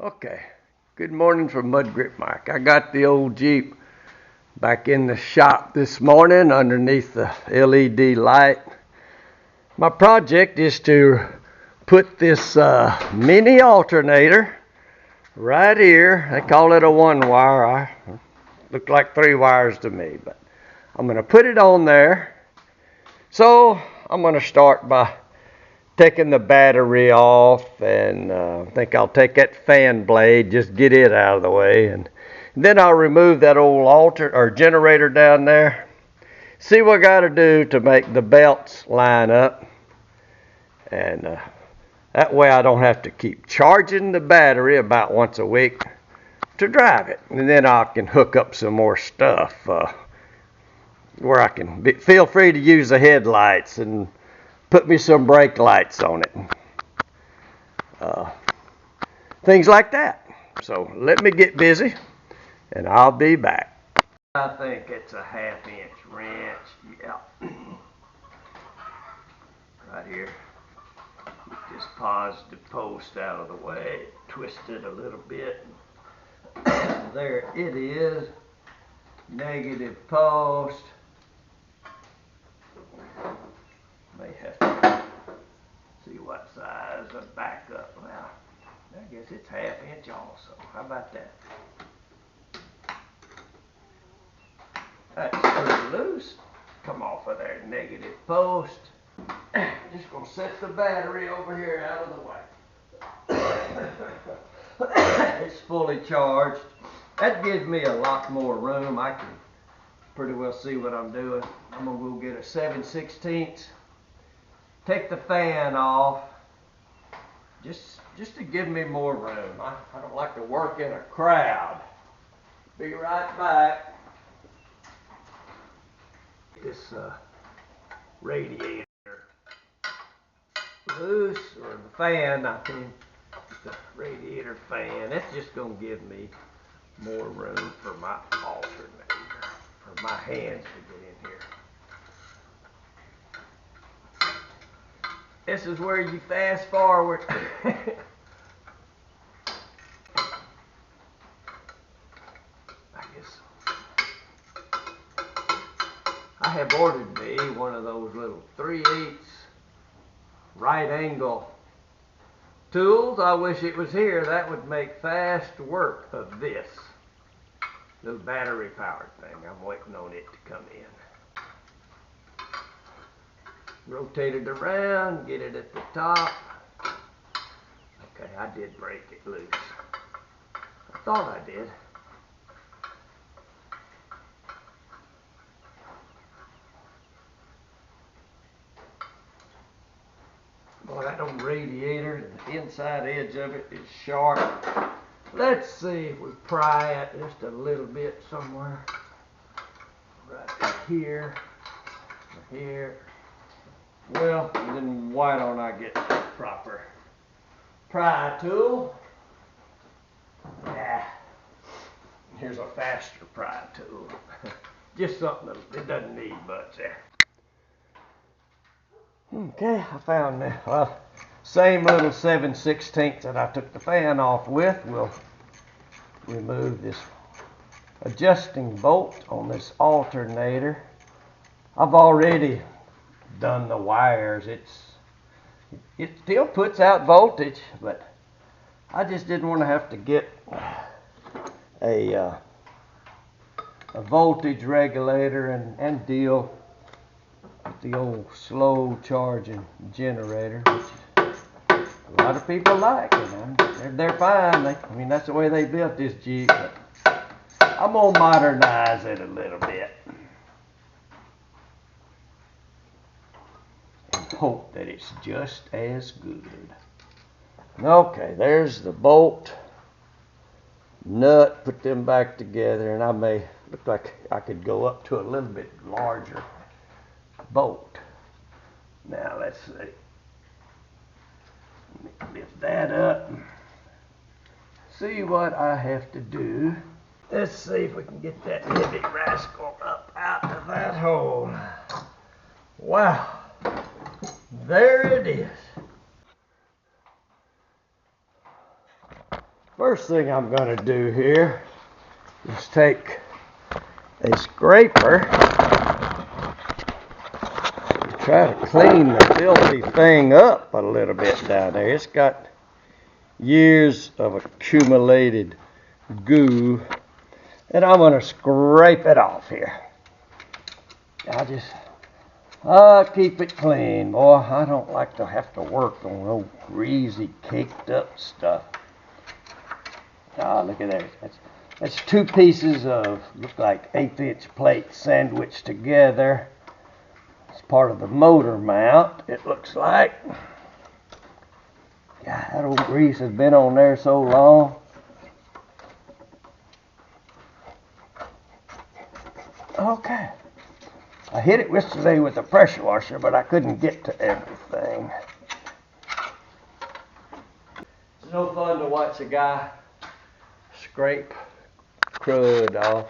Okay, good morning from Mud Grip Mike. I got the old Jeep back in the shop this morning underneath the LED light. My project is to put this mini alternator right here. They call it a one wire. Looked like three wires to me, but I'm going to put it on there. So I'm going to start by taking the battery off, and I think I'll take that fan blade, just get it out of the way, and then I'll remove that old generator down there. See what I got to do to make the belts line up, and that way I don't have to keep charging the battery about once a week to drive it, and then I can hook up some more stuff where I can feel free to use the headlights and put me some brake lights on it. Things like that. So let me get busy and I'll be back. I think it's a 1/2 inch wrench. Yeah. Right here. Get this positive post out of the way. Twist it a little bit. There it is. Negative post. May have to see what size of backup. Well, I guess it's 1/2 inch also. How about that? That's pretty loose. Come off of their negative post. Just gonna set the battery over here out of the way. It's fully charged. That gives me a lot more room. I can pretty well see what I'm doing. I'm gonna go get a 7/16. Take the fan off. Just to give me more room. I don't like to work in a crowd. Be right back. This radiator loose, or the fan, I mean, the radiator fan. That's just going to give me more room for my alternator, for my hands to get in here. This is where you fast forward. I have ordered me one of those little 3/8 right angle tools. I wish it was here. That would make fast work of this little battery powered thing. I'm waiting on it to come in. Rotate it around, get it at the top. Okay, I did break it loose. I thought I did. Boy, that old radiator, the inside edge of it is sharp. Let's see if we pry it just a little bit somewhere. Right here, here. Well, then why don't I get the proper pry tool? Yeah. Here's a faster pry tool. Just something that it doesn't need much there. Okay, I found the same little 7/16 that I took the fan off with. We'll remove this adjusting bolt on this alternator. I've already done the wires. It still puts out voltage, but I just didn't want to have to get a voltage regulator and deal with the old slow charging generator, which a lot of people like. They're fine. I mean, that's the way they built this Jeep. But I'm gonna modernize it a little bit and hope that it's just as good. Okay, there's the bolt, nut. Put them back together, and I may look like I could go up to a little bit larger bolt. Now let's see. Let me lift that up. See what I have to do. Let's see if we can get that heavy rascal up out of that hole. Wow. There it is. First thing I'm going to do here is take a scraper and try to clean the filthy thing up a little bit down there. It's got years of accumulated goo, and I'm going to scrape it off here. I'll keep it clean, boy. I don't like to have to work on old greasy, caked up stuff. Look at that. That's two pieces of, look like 1/8" plate sandwiched together. It's part of the motor mount, it looks like. God, that old grease has been on there so long. Okay. I hit it yesterday with a pressure washer, but I couldn't get to everything. It's no fun to watch a guy scrape crud off.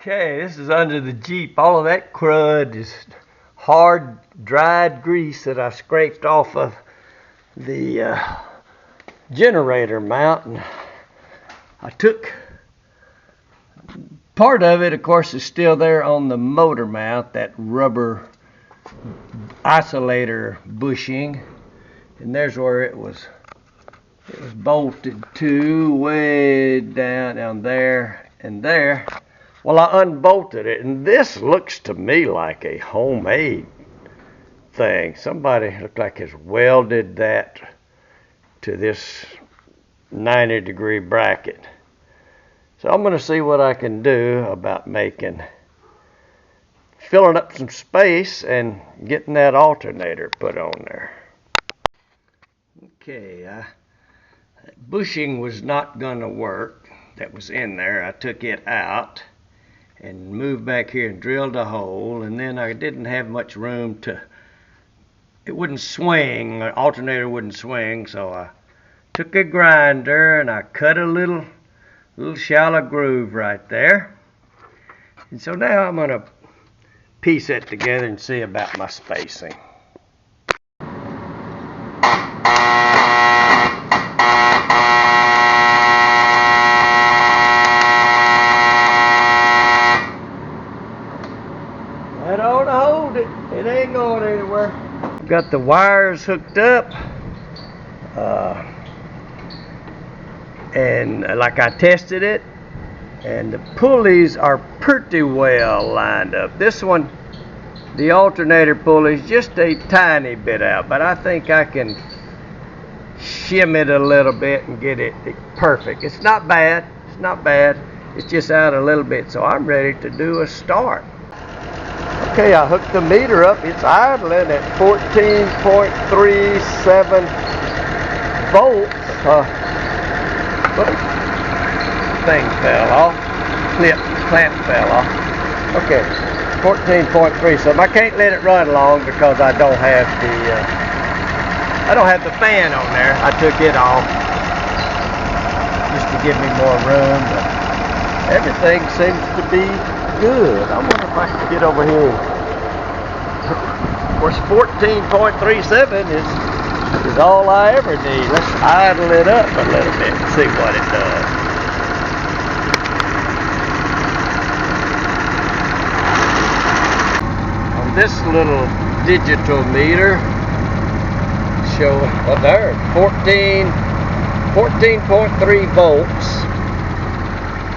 Okay, this is under the Jeep. All of that crud is hard, dried grease that I scraped off of the generator mount. And I took part of it, of course, is still there on the motor mount, that rubber isolator bushing, and there's where it was bolted to, way down there and there. Well, I unbolted it, and this looks to me like a homemade thing. Somebody looked like has welded that to this 90-degree bracket. So I'm going to see what I can do about filling up some space and getting that alternator put on there. Okay, that bushing was not going to work. That was in there. I took it out and moved back here and drilled a hole, and then I didn't have much room it wouldn't swing, the alternator wouldn't swing, so I took a grinder and I cut a little shallow groove right there. And so now I'm going to piece it together and see about my spacing. That ought to hold it. It ain't going anywhere. Got the wires hooked up. And like I tested it, and the pulleys are pretty well lined up. This one, the alternator pulley, is just a tiny bit out, but I think I can shim it a little bit and get it perfect. It's not bad. It's not bad. It's just out a little bit, so I'm ready to do a start. Okay, I hooked the meter up. It's idling at 14.37 volts. Thing fell off. Clamp fell off. Okay, 14.37. I can't let it run long because I don't have the fan on there. I took it off just to give me more room, but everything seems to be good. I wonder if I can get over here. Of course, 14.37 is all I ever need. Let's idle it up a little bit and see what it does. On this little digital meter, showing, well, there, 14.3 volts,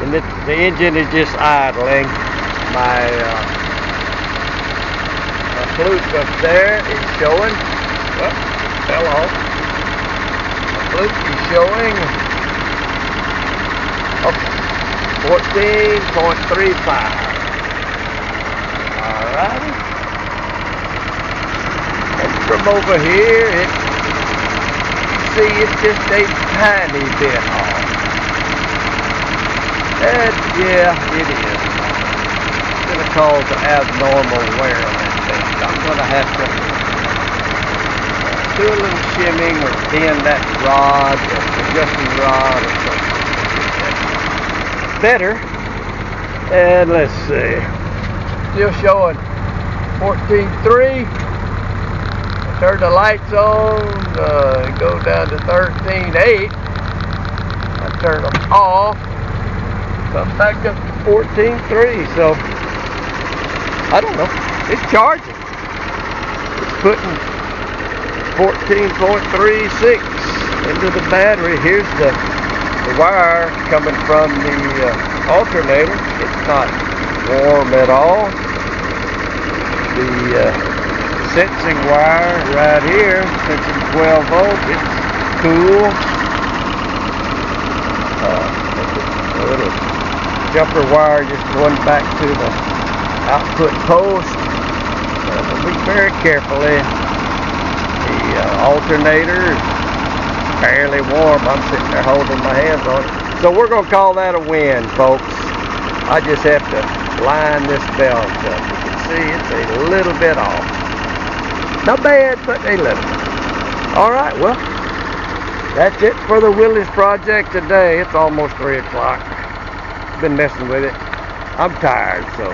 and the engine is just idling. My fluke up there is showing. Well, fell off. The fluke is showing. Okay, 14.35. Alrighty. And from over here, it's just a tiny bit off. And yeah, it is. It's going to cause an abnormal wear on that thing. I'm going to have to do a little shimming or bend that rod, or adjusting rod or something. Better. And let's see. Still showing 14.3. Turn the lights on, go down to 13.8. turn them off. So I'm back up to 14.3. So I don't know. It's charging. It's putting 14.36 into the battery. Here's the wire coming from the alternator. It's not warm at all. The sensing wire right here, sensing 12 volts, it's cool. The little jumper wire just going back to the output post. Be very carefully. The alternator is fairly warm. I'm sitting there holding my hands on it. So we're going to call that a win, folks. I just have to line this belt up. You can see it's a little bit off. Not bad, but a little bit. Alright, well, that's it for the Willys project today. It's almost 3 o'clock. Been messing with it. I'm tired, so